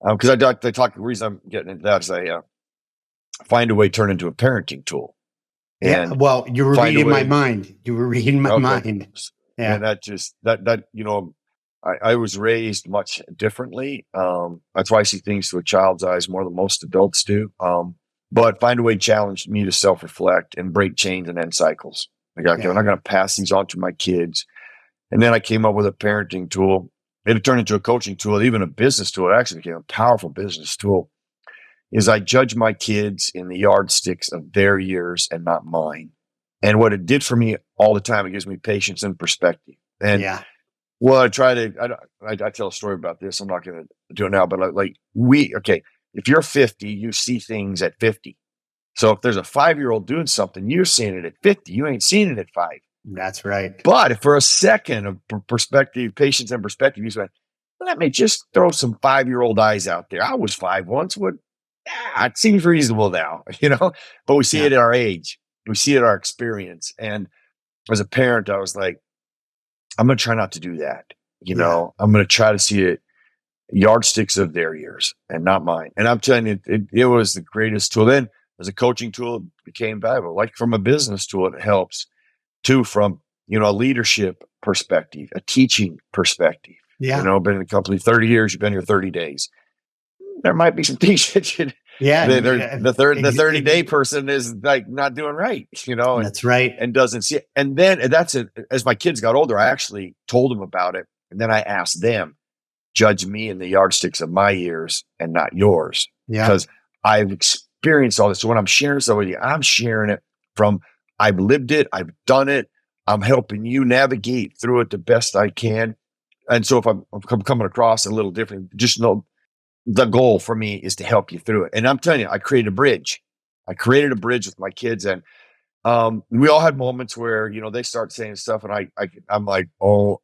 Because the reason I'm getting into that is I find a way to turn into a parenting tool. Yeah. Well, you were reading my mind. You were reading my mind. Yeah. And that I was raised much differently. That's why I see things through a child's eyes more than most adults do. But find a way to challenge me to self-reflect and break chains and end cycles. Like, okay, I'm not going to pass these on to my kids. And then I came up with a parenting tool. It turned into a coaching tool, even a business tool. It actually became a powerful business tool. Is I judge my kids in the yardsticks of their years and not mine. And what it did for me all the time, it gives me patience and perspective. And well, I tell a story about this. I'm not going to do it now, but if you're 50, you see things at 50. So if there's a 5-year-old doing something, you're seeing it at 50. You ain't seeing it at 5. That's right. But if for a second of perspective, patience and perspective, you say, let me just throw some 5-year-old eyes out there. I was 5 once. It seems reasonable now, but we see it at our age. We see it at our experience. And as a parent, I was like, I'm going to try not to do that. I'm going to try to see it yardsticks of their years and not mine. And I'm telling you, it was the greatest tool. Then as a coaching tool, it became valuable. Like from a business tool, it helps too, from, a leadership perspective, a teaching perspective. Been in the company 30 years, you've been here 30 days. There might be some things that the 30-day person is like not doing right, That's right. And doesn't see it. And then that's it. As my kids got older, I actually told them about it. And then I asked them, judge me in the yardsticks of my years and not yours. Because I've experienced all this. So when I'm sharing stuff with you, I'm sharing it from I've lived it. I've done it. I'm helping you navigate through it the best I can. And so if I'm coming across a little different, just know the goal for me is to help you through it. And I'm telling you, I created a bridge. With my kids. And we all had moments where, they start saying stuff and I'm like, oh,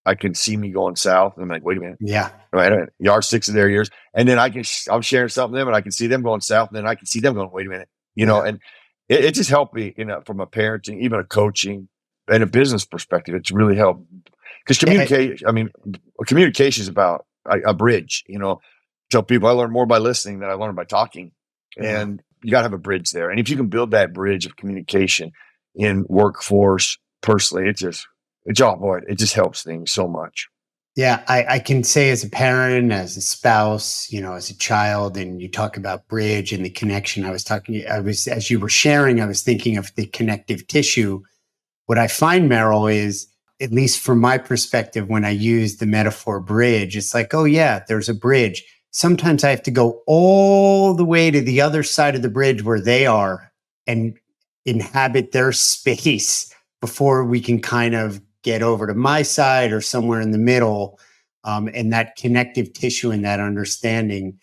I can see me going south. And I'm like, wait a minute. Yeah. Right. Yardsticks of their years. And then I'm sharing something with them and I can see them going south. And then I can see them going, wait a minute, and it just helped me, from a parenting, even a coaching and a business perspective. It's really helped because communication is about a bridge, tell people I learn more by listening than I learn by talking. And you got to have a bridge there. And if you can build that bridge of communication in workforce, personally, it just helps things so much. Yeah, I can say as a parent, as a spouse, as a child, and you talk about bridge and the connection. As you were sharing, I was thinking of the connective tissue. What I find, Merril, is, at least from my perspective, when I use the metaphor bridge, it's like, oh yeah, there's a bridge. Sometimes I have to go all the way to the other side of the bridge where they are and inhabit their space before we can kind of get over to my side or somewhere in the middle. And that connective tissue and that understanding